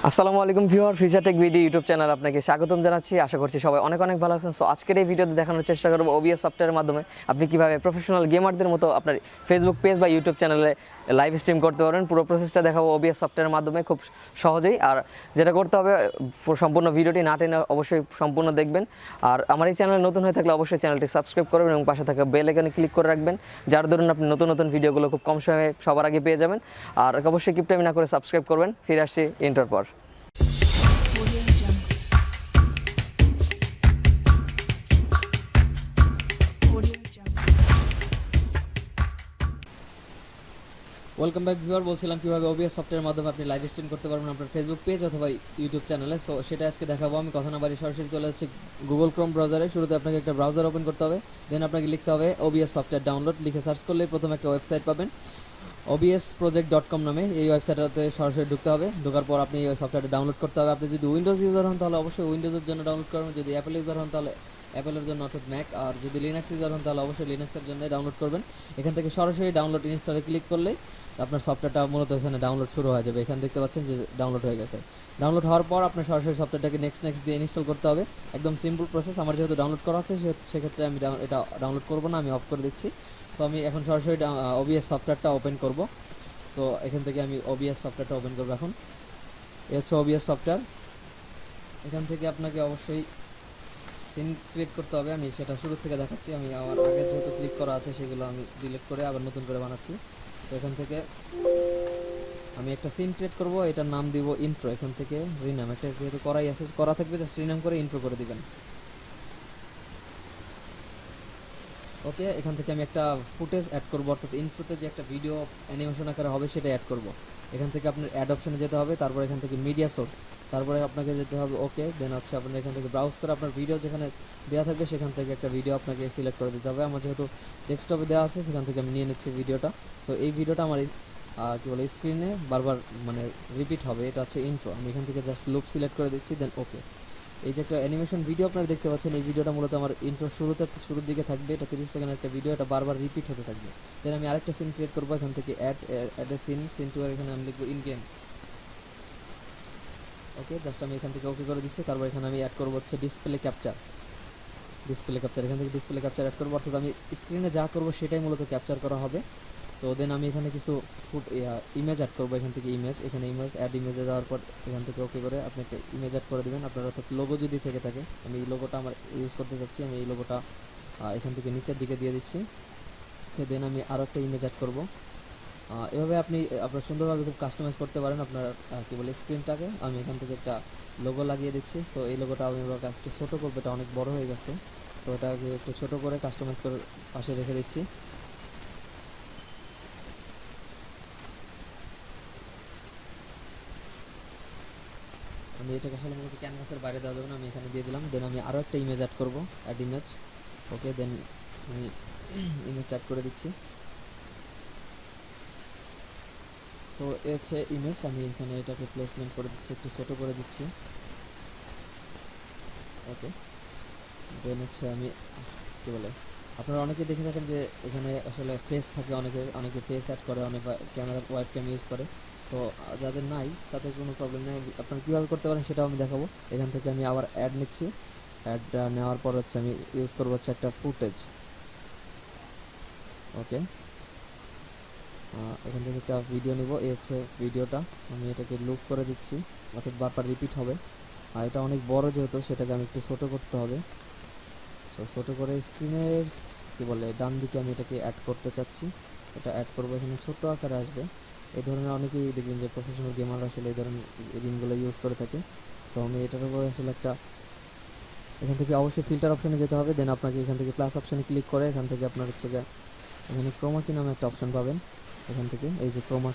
আসসালামু আলাইকুম viewer, future take video YouTube channel আপনাকে স্বাগতম জানাচ্ছি। আশা করছি সবাই অনেক অনেক ভালো আছেন। সো আজকের এই ভিডিওতে দেখানোর চেষ্টা করব ওবিএস সফটওয়্যারের মাধ্যমে আপনি কীভাবে প্রফেশনাল গেমারদের মতো আপনার ফেসবুক পেজ বা ইউটিউব চ্যানেলে লাইভ স্ট্রিম করতে পারেন। পুরো প্রসেসটা দেখাবো ওবিএস সফটওয়্যারের মাধ্যমে খুব সহজেই। আর যেটা করতে হবে, সম্পূর্ণ ভিডিওটি না টেনে অবশ্যই সম্পূর্ণ দেখবেন। আর আমার এই চ্যানেলে নতুন হয়ে থাকলে অবশ্যই চ্যানেলটি সাবস্ক্রাইব করবেন এবং পাশে থাকা বেল আইকনে ক্লিক করে রাখবেন, যার দরুন আপনি নতুন নতুন ভিডিওগুলো খুব কম সময়ে সবার আগে পেয়ে যাবেন। আর অবশ্যই কিপটামি না করে সাবস্ক্রাইব করবেন। ফিরে আসছি ইন্টার পর। ওয়েলকাম ব্যাক ভিউয়ার, বলছিলাম কীভাবে ওবিএস সফটওয়্যারের মাধ্যমে আপনি লাইভ স্ট্রিম করতে পারবেন আপনার ফেসবুক পেজ অথবা ইউটিউব চ্যানেলে। সো সেটা আজকে দেখাবো আমি। কথা না বাড়ি সরাসরি চলে যাচ্ছে গুগল ক্রোম ব্রাউজারে। শুরুতে আপনাকে একটা ব্রাউজার ওপেন করতে হবে, দেন আপনাকে লিখতে হবে ওবিএস সফটওয়্যার ডাউনলোড। লিখে সার্চ করলে প্রথমে একটা ওয়েবসাইট পাবেন obsproject.com নামে। এই ওয়েবসাইটটাতে সরাসরি ঢুকতে হবে। ঢোকার পর আপনি এই সফটওয়্যারটা ডাউনলোড করতে হবে। আপনি যদি উইন্ডোজ ইউজার হন তাহলে অবশ্যই উইন্ডোজের জন্য ডাউনলোড করবেন, যদি অ্যাপেল ইউজার হন তাহলে অ্যাপেলের জন্য অর্থাৎ ম্যাক, আর যদি লিনাক্স ইউজার হন তাহলে অবশ্যই লিনাক্সের জন্য ডাউনলোড করবেন। এখান থেকে সরাসরি ডাউনলোড ইনস্টলে ক্লিক করলেই আপনার সফটওয়্যারটা মূলত এখানে ডাউনলোড শুরু হয়ে যাবে। এখানে দেখতে পাচ্ছেন যে ডাউনলোড হয়ে গেছে। ডাউনলোড হওয়ার পর আপনার সরাসরি সফটওয়্যারটাকে নেক্সট দিয়ে ইনস্টল করতে হবে। একদম সিম্পল প্রসেস। আমার যেহেতু ডাউনলোড করা আছে সেক্ষেত্রে আমি এটা ডাউনলোড করবো না, আমি অফ করে দিচ্ছি। সো আমি এখন সরাসরি ওবিএস সফটওয়্যারটা ওপেন করব। সো এখান থেকে আমি ওবিএস সফটওয়্যারটা ওপেন করবো। এখন এ হচ্ছে ওবিএস সফটওয়্যার। এখান থেকে আপনাকে অবশ্যই সিন ক্রিয়েট করতে হবে। আমি সেটা শুরু থেকে দেখাচ্ছি। আমি আমার আগে যেহেতু ক্লিক করা আছে সেগুলো আমি ডিলিট করে আবার নতুন করে বানাচ্ছি। সো এখান থেকে আমি একটা সিন ক্রিয়েট করব, এটার নাম দিব ইন্ট্রো। এখান থেকে রিনাম, একটা যেহেতু করাই আছে করা থাকবে, জাস্ট রিনাম করে ইন্ট্রো করে দিবেন। ওকে, এখান থেকে আমি একটা ফুটেজ অ্যাড করবো, অর্থাৎ ইন্ট্রোতে যে একটা ভিডিও অ্যানিমেশন আকারে হবে সেটা অ্যাড করব। এখান থেকে আপনার অ্যাড অপশনে যেতে হবে, তারপর এখান থেকে মিডিয়া সোর্স, তারপরে আপনাকে যেতে হবে ওকে। দেন হচ্ছে আপনার এখান থেকে ব্রাউজ করে আপনার ভিডিও যেখানে দেওয়া থাকবে সেখান থেকে একটা ভিডিও আপনাকে সিলেক্ট করে দিতে হবে। আমার যেহেতু ডেস্কটপে দেওয়া আছে সেখান থেকে আমি নিয়ে নিচ্ছি ভিডিওটা। সো এই ভিডিওটা আমার কী বলে স্ক্রিনে বারবার মানে রিপিট হবে। এটা হচ্ছে ইন্ট্রো। আমি এখান থেকে জাস্ট লুপ সিলেক্ট করে দিচ্ছি, দেন ওকে। এই যে একটা অ্যানিমেশন ভিডিও আপনারা দেখতে পাচ্ছেন, এই ভিডিওটা মূলত আমার ইন্ট্রো শুরুর দিকে থাকবে। এটা 30 সেকেন্ডের একটা ভিডিও, এটা বারবার রিপিট হতে থাকবে। দেন আমি আরেকটা সিন ক্রিয়েট করবো। এখান থেকে অ্যাড এ সিন টু, এখানে আমি লিখবো ইন গেম। ওকে, জাস্ট আমি এখান থেকে ওকে করে দিচ্ছি। তারপর এখানে আমি অ্যাড করবো হচ্ছে ডিসপ্লে ক্যাপচার। এখান থেকে ডিসপ্লে ক্যাপচার অ্যাড করবো, অর্থাৎ আমি স্ক্রিনে যা করবো সেটাই মূলত ক্যাপচার করা হবে। তো দেন আমি এখানে কিছু ইমেজ অ্যাড করবো। এখান থেকে এখানে ইমেজ অ্যাড, ইমেজে যাওয়ার পর এখান থেকে ওকে করে আপনি একটা ইমেজ অ্যাড করে দেবেন আপনার, অর্থাৎ লোগো যদি থেকে থাকে। আমি এই লোগোটা আমার ইউজ করতে চাচ্ছি, আমি এই লোগোটা এখান থেকে নিচের দিকে দিয়ে দিচ্ছি। দেন আমি আরও একটা ইমেজ অ্যাড করবো। এভাবে আপনি আপনার সুন্দরভাবে খুব কাস্টমাইজ করতে পারেন আপনার কী বলে স্ক্রিনটাকে। আমি এখান থেকে একটা লোগো লাগিয়ে দিচ্ছি। সো এই লোগোটা আমি একটু ছোটো করবো, এটা অনেক বড় হয়ে গেছে। সো এটাকে একটু ছোটো করে কাস্টমাইজ করে পাশে রেখে দিচ্ছি। আমি এটাকে আসলে মূলত ক্যানভাসের বাইরে দেওয়া যাবে না, আমি এখানে দিয়ে দিলাম। দেন আমি আরও একটা ইমেজ অ্যাড করবো, অ্যাড ইমেজ। ওকে, দেন আমি ইমেজটা অ্যাড করে দিচ্ছি। সো এ হচ্ছে ইমেজ। আমি এখানে এটাকে প্লেসমেন্ট করে দিচ্ছি, একটু ছোটো করে দিচ্ছি। ওকে, দেন হচ্ছে আমি কী বলে, আপনারা অনেকে দেখে থাকেন যে এখানে আসলে ফেস থাকে, অনেকে ফেস অ্যাড করে, অনেক ক্যামেরা ওয়েব ক্যাম ইউজ করে। সো যাদের নাই তাদের কোনো প্রবলেম নেই, আপনারা কীভাবে করতে পারেন সেটাও আমি দেখাবো। এখান থেকে আমি আবার অ্যাড নিচ্ছি। অ্যাড নেওয়ার পর হচ্ছে আমি ইউজ করবো হচ্ছে একটা ফুটেজ। ওকে, এখান থেকে একটা ভিডিও নিব। এই হচ্ছে ভিডিওটা, আমি এটাকে লুপ করে দিচ্ছি, অর্থাৎ বারবার রিপিট হবে। আর এটা অনেক বড় যেহেতু সেটাকে আমি একটু ছোটো করতে হবে। সো ছোটো করে স্ক্রিনের কী বলে ডান দিকে আমি এটাকে অ্যাড করতে চাচ্ছি। এটা অ্যাড করবো, এখানে ছোটো আকারে আসবে। এই ধরনের অনেকেই দেখবেন যে প্রফেশনাল গেমার আসলে এই ধরনের গেমগুলো ইউজ করে থাকে। সো আমি এটার উপরে আসলে একটা এখান থেকে অবশ্যই ফিল্টার অপশানে যেতে হবে। দেন আপনাকে এখান থেকে প্লাস অপশানে ক্লিক করে এখান থেকে আপনার হচ্ছে এখানে ক্রোমা কি নামে একটা অপশান পাবেন। এখান থেকে এই যে ক্রোমা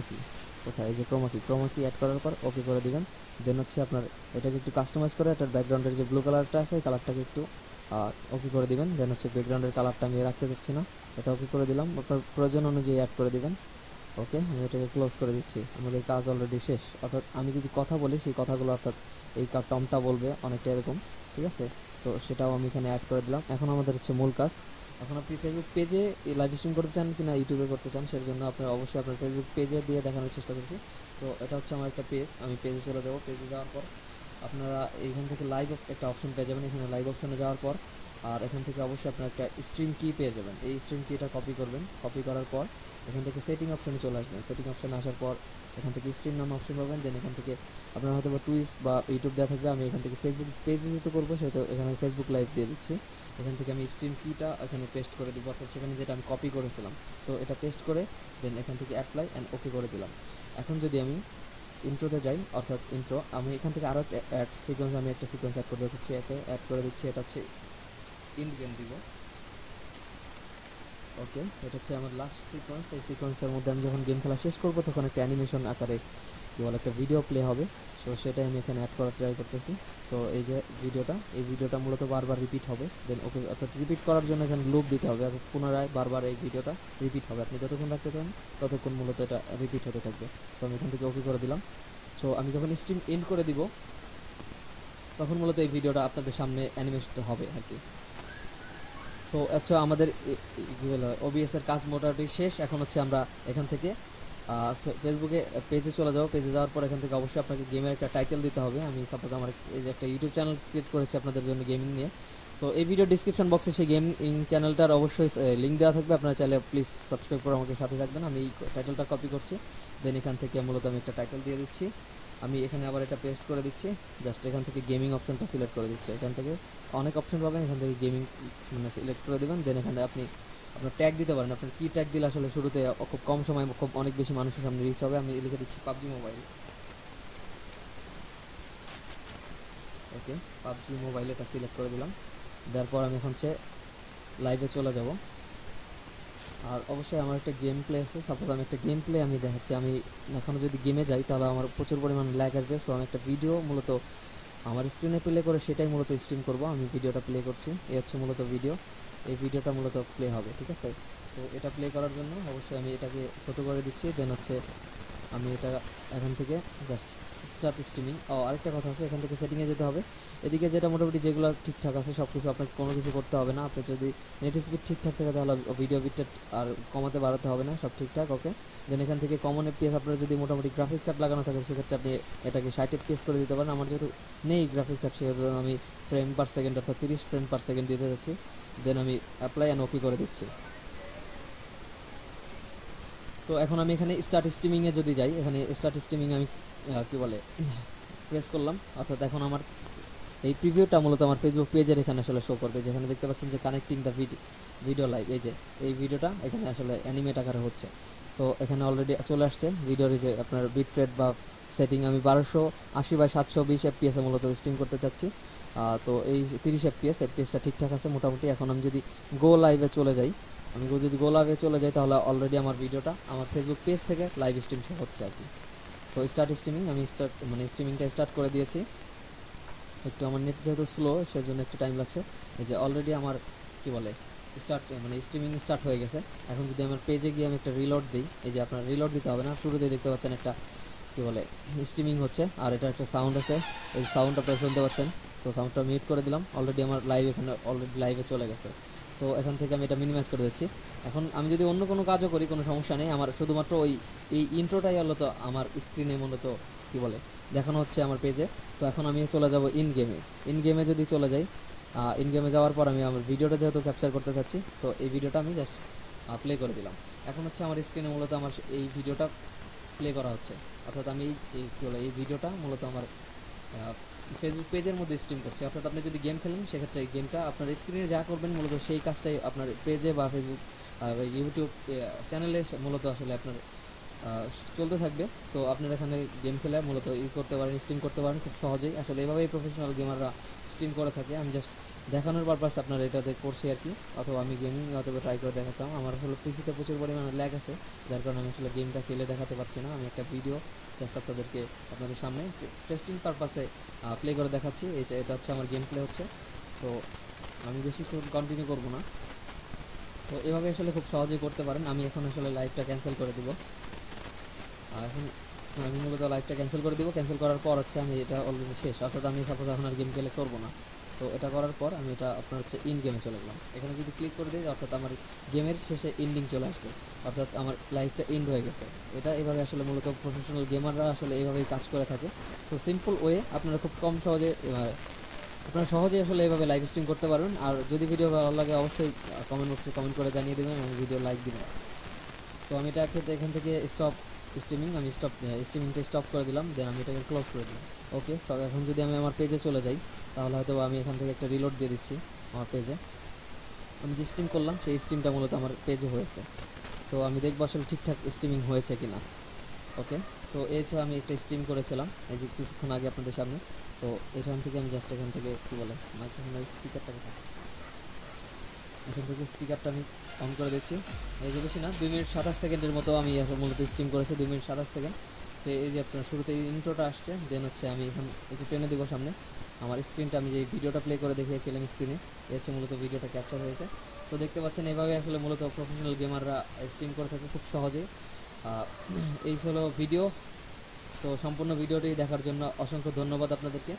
কি কোথায়, এই যে ক্রোমা কি অ্যাড করার পর ওকে করে দিবেন। দেন হচ্ছে আপনার এটাকে একটু কাস্টমাইজ করে এটার ব্যাকগ্রাউন্ডের যে ব্লু কালারটা আছে এই কালারটাকে একটু ওকে করে দিবেন। দেন হচ্ছে ব্যাকগ্রাউন্ডের কালারটা আমি রাখতে চাচ্ছি না, এটা ওকে করে দিলাম। আপনার প্রয়োজন অনুযায়ী অ্যাড করে দিবেন। ওকে, আমি এটাকে ক্লোজ করে দিচ্ছি। আমাদের কাজ অলরেডি শেষ। অর্থাৎ আমি যদি কথা বলি সেই কথাগুলো, অর্থাৎ এই টমটা বলবে অনেকটা এরকম, ঠিক আছে। সো সেটাও আমি এখানে অ্যাড করে দিলাম। এখন আমাদের হচ্ছে মূল কাজ। এখন আপনি ফেসবুক পেজে লাইভ স্ট্রিম করতে চান কিনা ইউটিউবে করতে চান, সের জন্য আপনার অবশ্যই আপনার ফেসবুক পেজে দিয়ে দেখানোর চেষ্টা করছি। সো সো এটা হচ্ছে আমার একটা পেজ, আমি পেজে চলে যাব। পেজে যাওয়ার পর আপনারা এইখান থেকে লাইভ একটা অপশন পেয়ে যাবেন, এখানে লাইভ অপশনে যাওয়ার পর আর এখান থেকে অবশ্যই আপনার একটা স্ট্রিম কি পেয়ে যাবেন। এই স্ট্রিম কিটা কপি করবেন, কপি করার পর এখান থেকে সেটিং অপশনে চলে আসবেন। সেটিং অপশনে আসার পর এখান থেকে স্ট্রিম নাম অপশন পাবেন। দেন এখান থেকে আপনার হয়তো বা টুইস বা ইউটিউব দেওয়া থাকবে, আমি এখান থেকে ফেসবুক পেজ যেহেতু করবো সেহেতু এখানে ফেসবুক লাইভ দিয়ে দিচ্ছি। এখান থেকে আমি স্ট্রিম কিটা এখানে পেস্ট করে দিব, অর্থাৎ সেখানে যেটা আমি কপি করেছিলাম। সো এটা পেস্ট করে দেন এখান থেকে অ্যাপ্লাই অ্যান্ড ওকে করে দিলাম। এখন যদি আমি ইন্ট্রোতে যাই, অর্থাৎ ইন্ট্রো, আমি এখান থেকে আরও একটা অ্যাড সিকোয়েন্স, আমি একটা সিকোয়েন্স অ্যাড করে দিচ্ছি, এতে অ্যাড করে দিচ্ছি। এটা হচ্ছে ইন গেম দিব। ওকে, এটা হচ্ছে আমার লাস্ট সিকোয়েন্স। এই সিকোয়েন্সের মধ্যে আমি যখন গেম খেলা শেষ করব তখন একটা অ্যানিমেশন আকারে কী বলে একটা ভিডিও প্লে হবে। সো সেটাই আমি এখানে অ্যাড করার ট্রাই করতেছি। সো এই যে ভিডিওটা, এই ভিডিওটা মূলত বারবার রিপিট হবে। দেন ওকে, অর্থাৎ রিপিট করার জন্য এখানে লুপ দিতে হবে, অর্থাৎ পুনরায় বারবার এই ভিডিওটা রিপিট হবে। আপনি যতক্ষণ রাখতে পারেন ততক্ষণ মূলত এটা রিপিট হতে থাকবে। সো আমি এখান থেকে ওকে করে দিলাম। সো আমি যখন স্ট্রিম এন্ড করে দিব তখন মূলত এই ভিডিওটা আপনাদের সামনে অ্যানিমেশন হবে আর কি। সো আচ্ছা, আমাদের কী বলে ওবিএস এর কাজ মোটামুটি শেষ। এখন হচ্ছে আমরা এখান থেকে ফেসবুকে পেজে চলে যাবো। পেজে যাওয়ার পর এখান থেকে অবশ্যই আপনাকে গেমের একটা টাইটেল দিতে হবে। আমি সাপোজ আমার এই যে একটা ইউটিউব চ্যানেল ক্রিয়েট করেছি আপনাদের জন্য গেমিং নিয়ে। সো এই ভিডিও ডিসক্রিপশন বক্সে সেই গেমিং চ্যানেলটার অবশ্যই লিঙ্ক দেওয়া থাকবে, আপনারা চাইলে প্লিজ সাবস্ক্রাইব করে আমাকে সাথে থাকবেন। আমি এই টাইটেলটা কপি করছি, দেন এখান থেকে মূলত আমি একটা টাইটেল দিয়ে দিচ্ছি। আমি এখানে আবার এটা পেস্ট করে দিচ্ছি, জাস্ট এখান থেকে গেমিং অপশনটা সিলেক্ট করে দিচ্ছি। এখান থেকে অনেক অপশন পাবেন, এখান থেকে গেমিং মানে সিলেক্ট করে দেবেন। দেন এখানে আপনি আপনার ট্যাগ দিতে পারেন। আপনার কী ট্যাগ দিলে আসলে শুরুতে খুব কম সময় খুব অনেক বেশি মানুষের সামনে রিচ হবে। আমি লিখে দিচ্ছি পাবজি মোবাইল। ওকে, পাবজি মোবাইল এটা সিলেক্ট করে দিলাম। দেওয়ার পর আমি এখন হচ্ছে লাইভে চলে যাব। আর অবশ্যই আমার একটা গেম প্লে আছে, সাপোজ আমি একটা গেম প্লে আমি দেখাচ্ছি। আমি এখনও যদি গেমে যাই তাহলে আমার প্রচুর পরিমাণ ল্যাগ আসবে। সো আমি একটা ভিডিও মূলত আমার স্ক্রিনে প্লে করে সেটাই মূলত স্ট্রিম করব। আমি ভিডিওটা প্লে করছি, এই হচ্ছে মূলত ভিডিও। এই ভিডিওটা মূলত প্লে হবে, ঠিক আছে। সো এটা প্লে করার জন্য অবশ্যই আমি এটাকে ছোটো করে দিচ্ছি। দেন হচ্ছে আমি এটা এখান থেকে জাস্ট স্টার্ট স্ট্রিমিং। আরেকটা কথা আছে, এখান থেকে সেটিংয়ে যেতে হবে। এদিকে যেটা মোটামুটি যেগুলো ঠিকঠাক আছে সব কিছু, আপনাকে কোনো কিছু করতে হবে না। আপনি যদি নেট স্পিড ঠিকঠাক থাকে তাহলে ভিডিও বিটটা আর কমাতে বাড়াতে হবে না, সব ঠিকঠাক। ওকে, দেন এখান থেকে কমন এফপিএস আপনার যদি মোটামুটি গ্রাফিক্স কার্ড লাগানো থাকে সেক্ষেত্রে আপনি এটাকে 60 এফপিএস করে দিতে পারেন। আমার যেহেতু নেই গ্রাফিক্স কার্ড সেক্ষেত্রে আমি ফ্রেম পার সেকেন্ড অর্থাৎ 30 ফ্রেম পার সেকেন্ড দিতে যাচ্ছি। দেন আমি অ্যাপ্লাই অ্যান্ড ওকে করে দিচ্ছি। তো এখন আমি এখানে স্টার্ট স্ট্রিমিংয়ে যদি যাই, এখানে স্টার্ট স্ট্রিমিং আমি কী বলে প্রেস করলাম, অর্থাৎ এখন আমার এই প্রিভিউটা মূলত আমার ফেসবুক পেজের এখানে আসলে শো করবে। যেখানে দেখতে পাচ্ছেন যে কানেক্টিং দ্য ভিডিও লাইভ, এই যে এই ভিডিওটা এখানে আসলে অ্যানিমেট আকারে হচ্ছে। সো এখানে অলরেডি চলে আসছে ভিডিওর যে আপনার বিট রেট বা সেটিং আমি 1280/720 এফপিএসে মূলত স্ট্রিম করতে চাচ্ছি। তো এই 30 এফপিএসটা ঠিকঠাক আছে মোটামুটি। এখন আমি যদি গো লাইভে চলে যাই, আমি যদি গো লাইভে চলে যাই তাহলে অলরেডি আমার ভিডিওটা আমার ফেসবুক পেজ থেকে লাইভ স্ট্রিম শো হচ্ছে আর কি। সো স্টার্ট স্ট্রিমিং আমি স্ট্রিমিংটা স্টার্ট করে দিয়েছি। একটু আমার নেট যেহেতু স্লো সেজন্য একটু টাইম লাগছে। এই যে অলরেডি আমার কি বলে স্ট্রিমিং স্টার্ট হয়ে গেছে। এখন যদি আমার পেজে গিয়ে আমি একটা রিলোড দিই, এই যে আপনার রিলোড দিতে হবে না, শুরুতেই দেখতে পাচ্ছেন একটা কি বলে স্ট্রিমিং হচ্ছে। আর এটা একটা সাউন্ড আছে, এই সাউন্ড আপনারা শুনতে পাচ্ছেন। সো সাউন্ডটা মিউট করে দিলাম। অলরেডি আমার লাইভ এখানে অলরেডি লাইভে চলে গেছে। সো এখান থেকে আমি এটা মিনিমাইজ করে দিচ্ছি। এখন আমি যদি অন্য কোনো কাজও করি কোনো সমস্যা নেই, আমার শুধুমাত্র এই ইন্ট্রোটাই মূলত আমার স্ক্রিনে মূলত কি বলে দেখানো হচ্ছে আমার পেজে। সো এখন আমি চলে যাব ইন গেমে যদি চলে যাই, ইন গেমে যাওয়ার পর আমি আমার ভিডিওটা যেহেতু ক্যাপচার করতে চাচ্ছি, তো এই ভিডিওটা আমি জাস্ট প্লে করে দিলাম। এখন হচ্ছে আমার স্ক্রিনে মূলত আমার এই ভিডিওটা প্লে করা হচ্ছে, অর্থাৎ আমি এই কী বলে এই ভিডিওটা মূলত আমার ফেসবুক পেজের মধ্যে স্ট্রিম করছি। অর্থাৎ আপনি যদি গেম খেলেন সেক্ষেত্রে এই গেমটা আপনার স্ক্রিনে যা করবেন মূলত সেই কাজটাই আপনার পেজে বা ফেসবুক ইউটিউব চ্যানেলে মূলত আসলে আপনার চলতে থাকবে। সো আপনারা এখানে গেম খেলে মূলত করতে পারেন, স্ট্রিম করতে পারেন খুব সহজেই। আসলে এভাবেই প্রফেশনাল গেমাররা স্ট্রিম করে থাকে। আমি জাস্ট দেখানোর পারপাস আপনার এটাতে করছি আর কি, অথবা আমি গেমিং অথবা ট্রাই করে দেখাতাম। আমার আসলে পিসিতে প্রচুর পরিমাণে ল্যাগ আছে, যার কারণে আমি আসলে গেমটা খেলে দেখাতে পারছি না। আমি একটা ভিডিও জাস্ট আপনাদের সামনে টেস্টিং পারপাসে প্লে করে দেখাচ্ছি। এটা হচ্ছে আমার গেম প্লে হচ্ছে। সো আমি বেশি কন্টিনিউ করবো না। তো এভাবে আসলে খুব সহজেই করতে পারেন। আমি এখন আসলে লাইভটা ক্যান্সেল করে দিব। এখন আমি মূলত লাইভটা ক্যান্সেল করে দিব। ক্যান্সেল করার পর হচ্ছে আমি এটা অলরেডি শেষ, অর্থাৎ আমি সাপোজ এখন আর গেম প্লে করবো না। সো তো এটা করার পর আমি এটা আপনার হচ্ছে ইন গেমে চলে গেলাম। এখানে যদি ক্লিক করে দিই অর্থাৎ আমার গেমের শেষে এন্ডিং চলে আসবে, অর্থাৎ আমার লাইফটা এন্ড হয়ে গেছে। এটা এভাবে আসলে মূলত প্রফেশনাল গেমাররা আসলে এইভাবেই কাজ করে থাকে। সো সিম্পল ওয়ে আপনারা খুব কম সহজে আপনারা সহজেই আসলে এভাবে লাইভ স্ট্রিম করতে পারবেন। আর যদি ভিডিও ভালো লাগে অবশ্যই কমেন্ট বক্সে কমেন্ট করে জানিয়ে দেবেন এবং ভিডিও লাইক দিবেন। সো আমি এটাকে এখান থেকে স্টপ স্ট্রিমিং, আমি স্ট্রিমিংটা স্টপ করে দিলাম, দেন আমি এটাকে ক্লোজ করে দিলাম। ওকে, সো এখন যদি আমি আমার পেজে চলে যাই তাহলে হয়তো আমি এখান থেকে একটা রিলোড দিয়ে দিচ্ছি আমার পেজে। আমি যে স্ট্রিম করলাম সেই স্ট্রিমটা মূলত আমার পেজে হয়েছে। সো আমি দেখবো আসলে ঠিকঠাক স্ট্রিমিং হয়েছে কি না। ওকে, সো এই হচ্ছে আমি একটা স্ট্রিম করেছিলাম এই যে কিছুক্ষণ আগে আপনাদের সামনে। সো এখান থেকে আমি জাস্ট এখান থেকে কী বলে মাইক্রোফোনের স্পিকারটা এখান থেকে স্পিকারটা আমি অন করে দিচ্ছি। এই যে বেশি না 2 মিনিট 27 সেকেন্ডের মতো আমি এখন মূলত স্ট্রিম করেছি, 2 মিনিট 27 সেকেন্ড। যে এই যে আপনার শুরুতে ইন্ট্রোটা আসছে, দেন হচ্ছে আমি এখন একটু টেনে দেবো সামনে আমার স্ক্রিনটা, আমি যে ভিডিওটা প্লে করে দেখিয়েছিলাম স্ক্রিনে, এই হচ্ছে মূলত ভিডিওটা ক্যাপচার হয়েছে। সো দেখতে পাচ্ছেন এভাবে আসলে মূলত প্রফেশনাল গেমাররা স্ট্রিম করে থাকে খুব সহজে। এই হলো ভিডিও। সো সম্পূর্ণ ভিডিওটি দেখার জন্য অসংখ্য ধন্যবাদ আপনাদেরকে।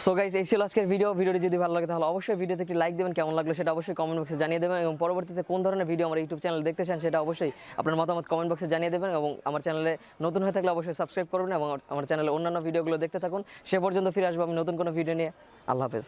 সো গাইস, এই ছিল আজকের ভিডিওটি যদি ভালো লাগে তাহলে অবশ্যই ভিডিওতে একটি লাইক দেবেন, কেমন লাগলো সেটা অবশ্যই কমেন্ট বক্সে জানিয়ে দেবেন, এবং পরবর্তীতে কোন ধরনের ভিডিও আমার ইউটিউব চ্যানেল দেখতে চান সেটা অবশ্যই আপনার মতামত কমেন্ট বক্সে জানিয়ে দেবেন, এবং আমার চ্যানেলে নতুন হয়ে থাকলে অবশ্যই সাবস্ক্রাইব করবেন এবং আমার চ্যানেলে অন্যান্য ভিডিওগুলো দেখতে থাকুন। সে পর্যন্ত ফিরে আসবো আমি নতুন কোনো ভিডিও নিয়ে। আল্লাহ হাফেজ।